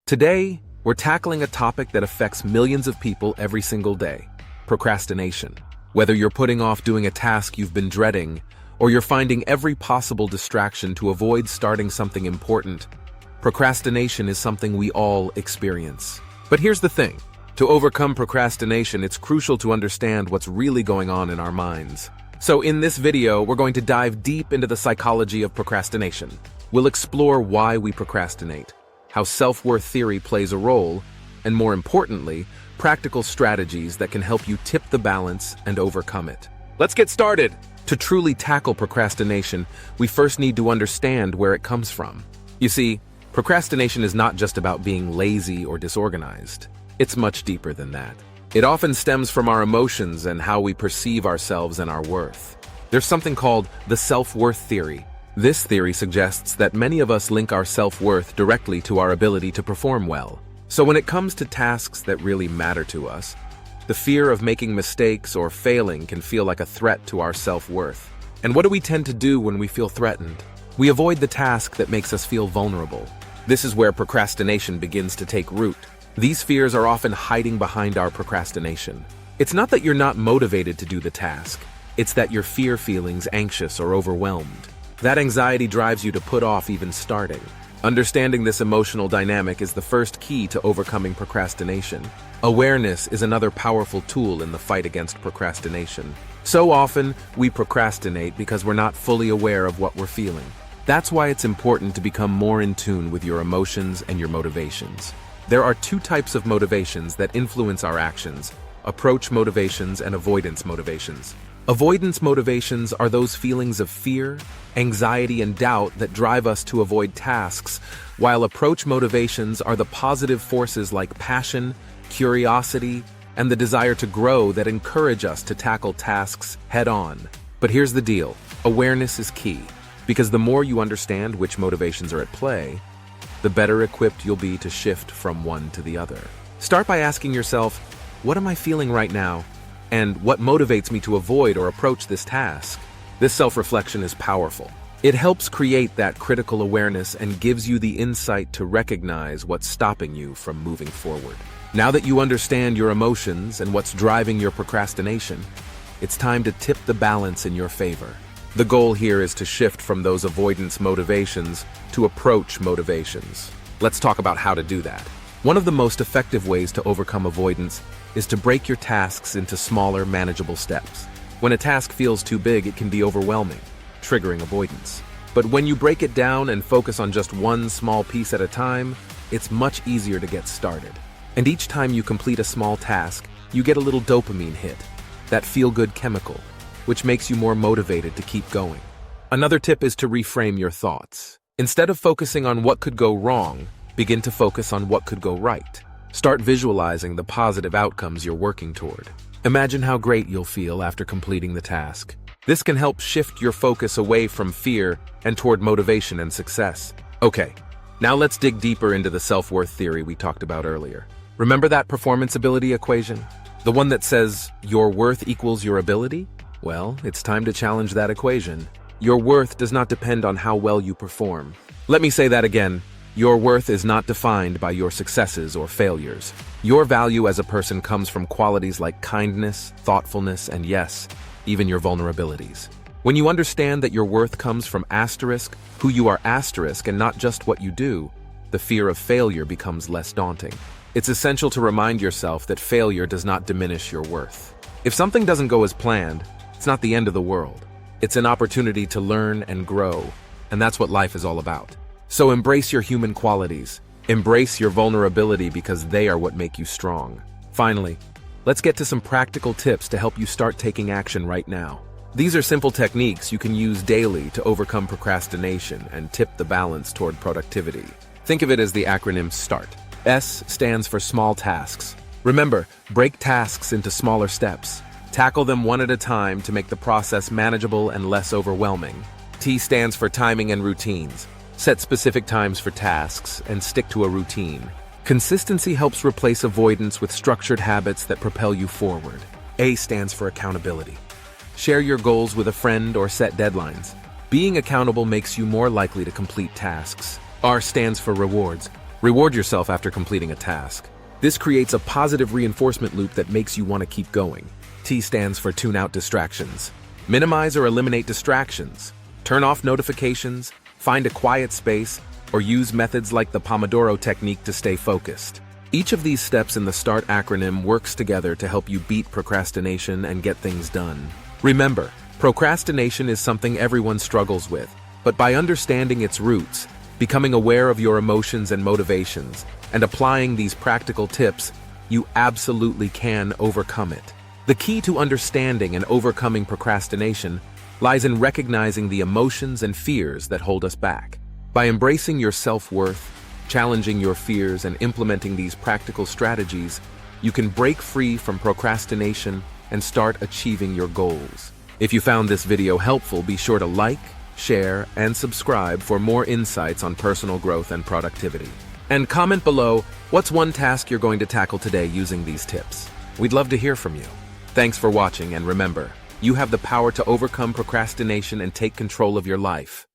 Today, we're tackling a topic that affects millions of people every single day: procrastination. Whether you're putting off doing a task you've been dreading, or you're finding every possible distraction to avoid starting something important, procrastination is something we all experience. But here's the thing. To overcome procrastination, it's crucial to understand what's really going on in our minds. So in this video, we're going to dive deep into the psychology of procrastination. We'll explore why we procrastinate, how self-worth theory plays a role, and more importantly, practical strategies that can help you tip the balance and overcome it. Let's get started! To truly tackle procrastination, we first need to understand where it comes from. You see, procrastination is not just about being lazy or disorganized. It's much deeper than that. It often stems from our emotions and how we perceive ourselves and our worth. There's something called the self-worth theory. This theory suggests that many of us link our self-worth directly to our ability to perform well. So when it comes to tasks that really matter to us, the fear of making mistakes or failing can feel like a threat to our self-worth. And what do we tend to do when we feel threatened? We avoid the task that makes us feel vulnerable. This is where procrastination begins to take root. These fears are often hiding behind our procrastination. It's not that you're not motivated to do the task. It's that your fear feelings anxious or overwhelmed. That anxiety drives you to put off even starting. Understanding this emotional dynamic is the first key to overcoming procrastination. Awareness is another powerful tool in the fight against procrastination. So often, we procrastinate because we're not fully aware of what we're feeling. That's why it's important to become more in tune with your emotions and your motivations. There are two types of motivations that influence our actions: approach motivations and avoidance motivations. Avoidance motivations are those feelings of fear, anxiety, and doubt that drive us to avoid tasks, while approach motivations are the positive forces like passion, curiosity, and the desire to grow that encourage us to tackle tasks head-on. But here's the deal: awareness is key, because the more you understand which motivations are at play, the better equipped you'll be to shift from one to the other. Start by asking yourself, what am I feeling right now? And what motivates me to avoid or approach this task? This self-reflection is powerful. It helps create that critical awareness and gives you the insight to recognize what's stopping you from moving forward. Now that you understand your emotions and what's driving your procrastination, it's time to tip the balance in your favor. The goal here is to shift from those avoidance motivations to approach motivations. Let's talk about how to do that. One of the most effective ways to overcome avoidance is to break your tasks into smaller, manageable steps. When a task feels too big, it can be overwhelming, triggering avoidance. But when you break it down and focus on just one small piece at a time, it's much easier to get started. And each time you complete a small task, you get a little dopamine hit, that feel-good chemical, which makes you more motivated to keep going. Another tip is to reframe your thoughts. Instead of focusing on what could go wrong, begin to focus on what could go right. Start visualizing the positive outcomes you're working toward. Imagine how great you'll feel after completing the task. This can help shift your focus away from fear and toward motivation and success. Okay, now let's dig deeper into the self-worth theory we talked about earlier. Remember that performance ability equation? The one that says your worth equals your ability? Well, it's time to challenge that equation. Your worth does not depend on how well you perform. Let me say that again. Your worth is not defined by your successes or failures. Your value as a person comes from qualities like kindness, thoughtfulness, and yes, even your vulnerabilities. When you understand that your worth comes from who you are and not just what you do, the fear of failure becomes less daunting. It's essential to remind yourself that failure does not diminish your worth. If something doesn't go as planned, it's not the end of the world. It's an opportunity to learn and grow, and that's what life is all about. So embrace your human qualities. Embrace your vulnerability because they are what make you strong. Finally, let's get to some practical tips to help you start taking action right now. These are simple techniques you can use daily to overcome procrastination and tip the balance toward productivity. Think of it as the acronym START. S stands for small tasks. Remember, break tasks into smaller steps. Tackle them one at a time to make the process manageable and less overwhelming. T stands for timing and routines. Set specific times for tasks and stick to a routine. Consistency helps replace avoidance with structured habits that propel you forward. A stands for accountability. Share your goals with a friend or set deadlines. Being accountable makes you more likely to complete tasks. R stands for rewards. Reward yourself after completing a task. This creates a positive reinforcement loop that makes you want to keep going. T stands for tune out distractions. Minimize or eliminate distractions. Turn off notifications, find a quiet space, or use methods like the Pomodoro technique to stay focused. Each of these steps in the START acronym works together to help you beat procrastination and get things done. Remember, procrastination is something everyone struggles with, but by understanding its roots, becoming aware of your emotions and motivations, and applying these practical tips, you absolutely can overcome it. The key to understanding and overcoming procrastination lies in recognizing the emotions and fears that hold us back. By embracing your self-worth, challenging your fears, and implementing these practical strategies, you can break free from procrastination and start achieving your goals. If you found this video helpful, be sure to like, share, and subscribe for more insights on personal growth and productivity. And comment below, what's one task you're going to tackle today using these tips? We'd love to hear from you. Thanks for watching, and remember, you have the power to overcome procrastination and take control of your life.